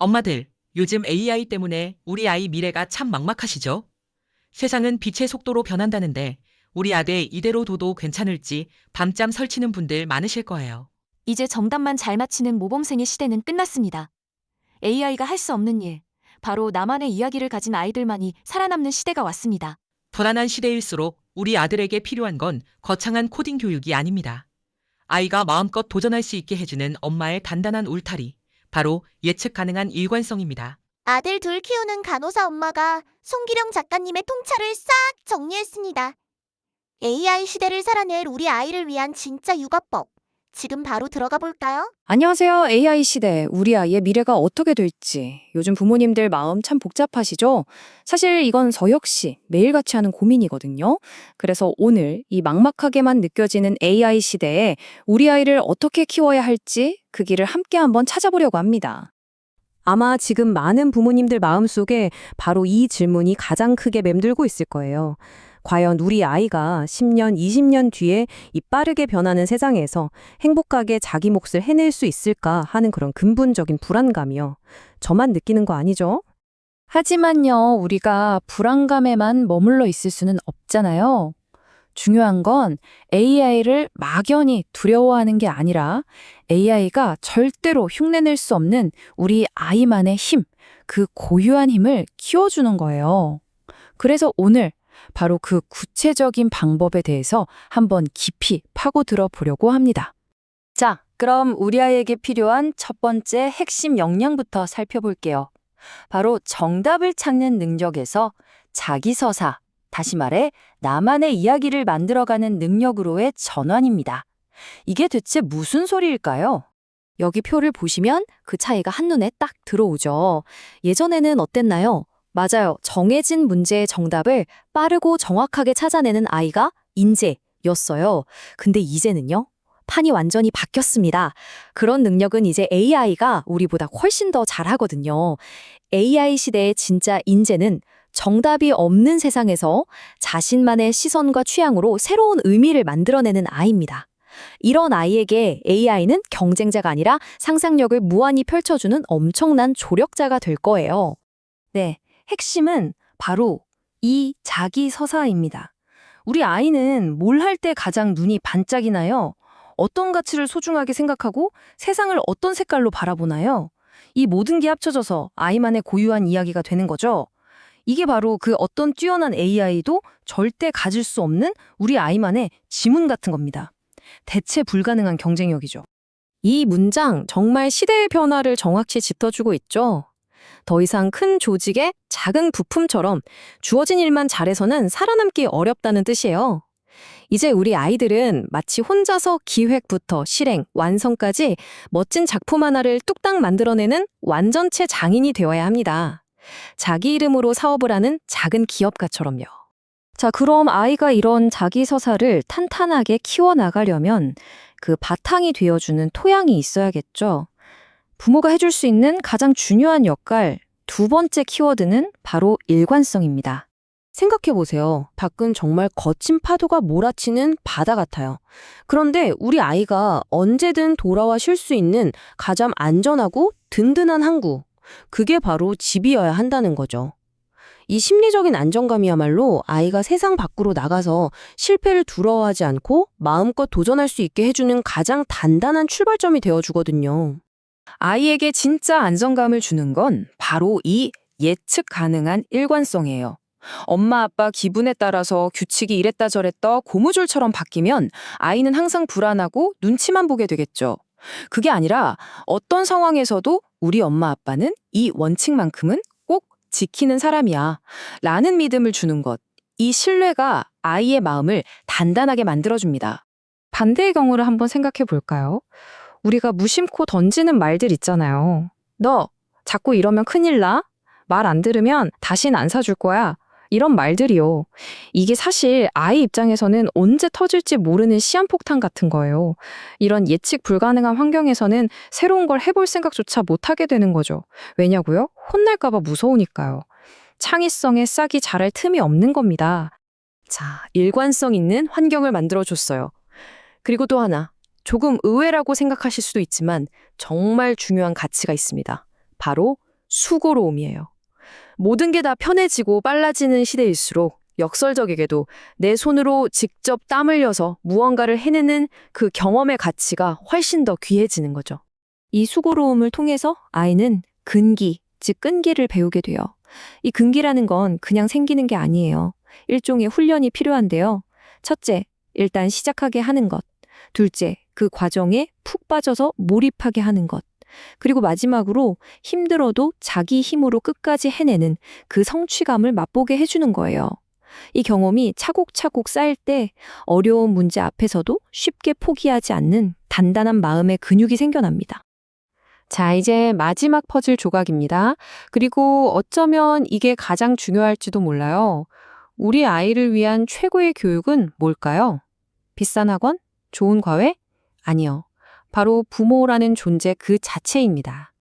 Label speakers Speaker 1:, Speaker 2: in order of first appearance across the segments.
Speaker 1: 엄마들, 요즘 AI 때문에 우리 아이 미래가 참 막막하시죠? 세상은 빛의 속도로 변한다는데 우리 아들 이대로 둬도 괜찮을지 밤잠 설치는 분들 많으실 거예요.
Speaker 2: 이제 정답만 잘 맞히는 모범생의 시대는 끝났습니다. AI가 할 수 없는 일, 바로 나만의 이야기를 가진 아이들만이 살아남는 시대가 왔습니다.
Speaker 1: 불안한 시대일수록 우리 아들에게 필요한 건 거창한 코딩 교육이 아닙니다. 아이가 마음껏 도전할 수 있게 해주는 엄마의 단단한 울타리, 바로 예측 가능한 일관성입니다.
Speaker 3: 아들 둘 키우는 간호사 엄마가 송기령 작가님의 통찰을 싹 정리했습니다. AI 시대를 살아낼 우리 아이를 위한 진짜 육아법. 지금 바로 들어가 볼까요?
Speaker 4: 안녕하세요. AI 시대, 우리 아이의 미래가 어떻게 될지. 요즘 부모님들 마음 참 복잡하시죠? 사실 이건 저 역시 매일같이 하는 고민이거든요. 그래서 오늘 이 막막하게만 느껴지는 AI 시대에 우리 아이를 어떻게 키워야 할지 그 길을 함께 한번 찾아보려고 합니다. 아마 지금 많은 부모님들 마음속에 바로 이 질문이 가장 크게 맴돌고 있을 거예요. 과연 우리 아이가 10년, 20년 뒤에 이 빠르게 변하는 세상에서 행복하게 자기 몫을 해낼 수 있을까 하는 그런 근본적인 불안감이요. 저만 느끼는 거 아니죠? 하지만요, 우리가 불안감에만 머물러 있을 수는 없잖아요. 중요한 건 AI를 막연히 두려워하는 게 아니라 AI가 절대로 흉내낼 수 없는 우리 아이만의 힘, 그 고유한 힘을 키워주는 거예요. 그래서 오늘 바로 그 구체적인 방법에 대해서 한번 깊이 파고들어 보려고 합니다. 자, 그럼 우리 아이에게 필요한 첫 번째 핵심 역량부터 살펴볼게요. 바로 정답을 찾는 능력에서 자기서사, 다시 말해 나만의 이야기를 만들어가는 능력으로의 전환입니다. 이게 대체 무슨 소리일까요? 여기 표를 보시면 그 차이가 한눈에 딱 들어오죠. 예전에는 어땠나요? 맞아요. 정해진 문제의 정답을 빠르고 정확하게 찾아내는 아이가 인재였어요. 근데 이제는요? 판이 완전히 바뀌었습니다. 그런 능력은 이제 AI가 우리보다 훨씬 더 잘하거든요. AI 시대의 진짜 인재는 정답이 없는 세상에서 자신만의 시선과 취향으로 새로운 의미를 만들어내는 아이입니다. 이런 아이에게 AI는 경쟁자가 아니라 상상력을 무한히 펼쳐주는 엄청난 조력자가 될 거예요. 네, 핵심은 바로 이 자기서사입니다. 우리 아이는 뭘 할 때 가장 눈이 반짝이나요? 어떤 가치를 소중하게 생각하고 세상을 어떤 색깔로 바라보나요? 이 모든 게 합쳐져서 아이만의 고유한 이야기가 되는 거죠. 이게 바로 그 어떤 뛰어난 AI도 절대 가질 수 없는 우리 아이만의 지문 같은 겁니다. 대체 불가능한 경쟁력이죠. 이 문장 정말 시대의 변화를 정확히 짚어주고 있죠. 더 이상 큰 조직의 작은 부품처럼 주어진 일만 잘해서는 살아남기 어렵다는 뜻이에요. 이제 우리 아이들은 마치 혼자서 기획부터 실행, 완성까지 멋진 작품 하나를 뚝딱 만들어내는 완전체 장인이 되어야 합니다. 자기 이름으로 사업을 하는 작은 기업가처럼요. 자, 그럼 아이가 이런 자기 서사를 탄탄하게 키워나가려면 그 바탕이 되어주는 토양이 있어야겠죠. 부모가 해줄 수 있는 가장 중요한 역할, 두 번째 키워드는 바로 일관성입니다. 생각해보세요. 밖은 정말 거친 파도가 몰아치는 바다 같아요. 그런데 우리 아이가 언제든 돌아와 쉴 수 있는 가장 안전하고 든든한 항구, 그게 바로 집이어야 한다는 거죠. 이 심리적인 안정감이야말로 아이가 세상 밖으로 나가서 실패를 두려워하지 않고 마음껏 도전할 수 있게 해주는 가장 단단한 출발점이 되어주거든요. 아이에게 진짜 안정감을 주는 건 바로 이 예측 가능한 일관성이에요. 엄마 아빠 기분에 따라서 규칙이 이랬다 저랬다 고무줄처럼 바뀌면 아이는 항상 불안하고 눈치만 보게 되겠죠. 그게 아니라 어떤 상황에서도 우리 엄마 아빠는 이 원칙만큼은 꼭 지키는 사람이야 라는 믿음을 주는 것. 이 신뢰가 아이의 마음을 단단하게 만들어줍니다. 반대의 경우를 한번 생각해 볼까요? 우리가 무심코 던지는 말들 있잖아요. 너 자꾸 이러면 큰일 나? 말 안 들으면 다신 안 사줄 거야. 이런 말들이요. 이게 사실 아이 입장에서는 언제 터질지 모르는 시한폭탄 같은 거예요. 이런 예측 불가능한 환경에서는 새로운 걸 해볼 생각조차 못하게 되는 거죠. 왜냐고요? 혼날까 봐 무서우니까요. 창의성에 싹이 자랄 틈이 없는 겁니다. 자, 일관성 있는 환경을 만들어줬어요. 그리고 또 하나, 조금 의외라고 생각하실 수도 있지만 정말 중요한 가치가 있습니다. 바로
Speaker 5: 수고로움이에요. 모든 게 다 편해지고 빨라지는 시대일수록 역설적이게도 내 손으로 직접 땀 흘려서 무언가를 해내는 그 경험의 가치가 훨씬 더 귀해지는 거죠.
Speaker 4: 이 수고로움을 통해서 아이는 근기, 즉 끈기를 배우게 돼요. 이 근기라는 건 그냥 생기는 게 아니에요. 일종의 훈련이 필요한데요. 첫째, 일단 시작하게 하는 것. 둘째, 그 과정에 푹 빠져서 몰입하게 하는 것. 그리고 마지막으로 힘들어도 자기 힘으로 끝까지 해내는 그 성취감을 맛보게 해주는 거예요. 이 경험이 차곡차곡 쌓일 때 어려운 문제 앞에서도 쉽게 포기하지 않는 단단한 마음의 근육이 생겨납니다. 자, 이제 마지막 퍼즐 조각입니다. 그리고 어쩌면 이게 가장 중요할지도 몰라요. 우리 아이를 위한 최고의 교육은 뭘까요? 비싼 학원? 좋은 과외? 아니요. 바로 부모라는 존재 그 자체입니다.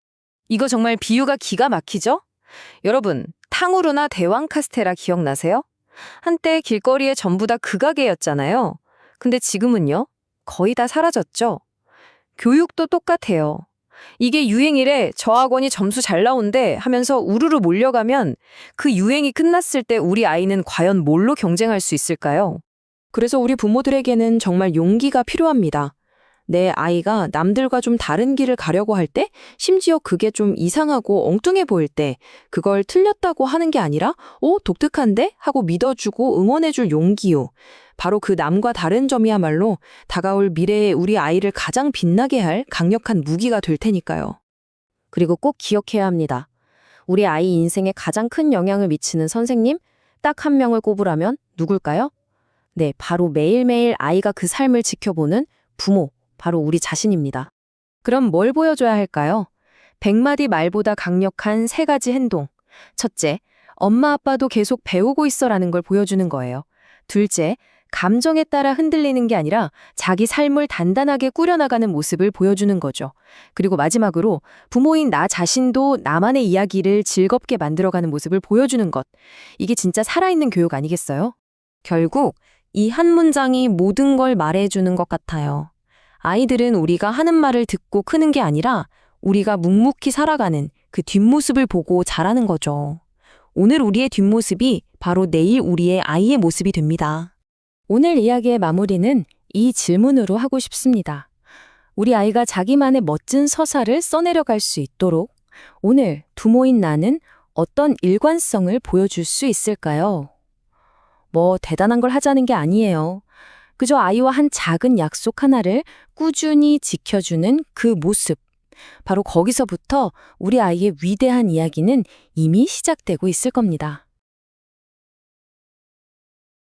Speaker 5: 이거 정말 비유가 기가 막히죠? 여러분, 탕후루나 대왕 카스테라 기억나세요? 한때 길거리에 전부 다 그 가게였잖아요. 근데 지금은요? 거의 다 사라졌죠? 교육도 똑같아요. 이게 유행이래, 저 학원이 점수 잘 나온대 하면서 우르르 몰려가면 그 유행이 끝났을 때 우리 아이는 과연 뭘로 경쟁할 수 있을까요? 그래서 우리 부모들에게는 정말 용기가 필요합니다. 내 아이가 남들과 좀 다른 길을 가려고 할 때, 심지어 그게 좀 이상하고 엉뚱해 보일 때, 그걸 틀렸다고 하는 게 아니라, 독특한데? 하고 믿어주고 응원해줄 용기요. 바로 그 남과 다른 점이야말로 다가올 미래의 우리 아이를 가장 빛나게 할 강력한 무기가 될 테니까요.
Speaker 4: 그리고 꼭 기억해야 합니다. 우리 아이 인생에 가장 큰 영향을 미치는 선생님, 딱 한 명을 꼽으라면 누굴까요? 네, 바로 매일매일 아이가 그 삶을 지켜보는 부모, 바로 우리 자신입니다. 그럼 뭘 보여줘야 할까요? 100마디 말보다 강력한 3가지 행동. 첫째, 엄마 아빠도 계속 배우고 있어라는 걸 보여주는 거예요. 둘째, 감정에 따라 흔들리는 게 아니라 자기 삶을 단단하게 꾸려나가는 모습을 보여주는 거죠. 그리고 마지막으로 부모인 나 자신도 나만의 이야기를 즐겁게 만들어가는 모습을 보여주는 것. 이게 진짜 살아있는 교육 아니겠어요? 결국 이 한 문장이 모든 걸 말해주는 것 같아요. 아이들은 우리가 하는 말을 듣고 크는 게 아니라 우리가 묵묵히 살아가는 그 뒷모습을 보고 자라는 거죠. 오늘 우리의 뒷모습이 바로 내일 우리의 아이의 모습이 됩니다. 오늘 이야기의 마무리는 이 질문으로 하고 싶습니다. 우리 아이가 자기만의 멋진 서사를 써내려갈 수 있도록 오늘 부모인 나는 어떤 일관성을 보여줄 수 있을까요? 뭐 대단한 걸 하자는 게 아니에요. 그저 아이와 한 작은 약속 하나를 꾸준히 지켜주는 그 모습. 바로 거기서부터 우리 아이의 위대한 이야기는 이미 시작되고 있을 겁니다.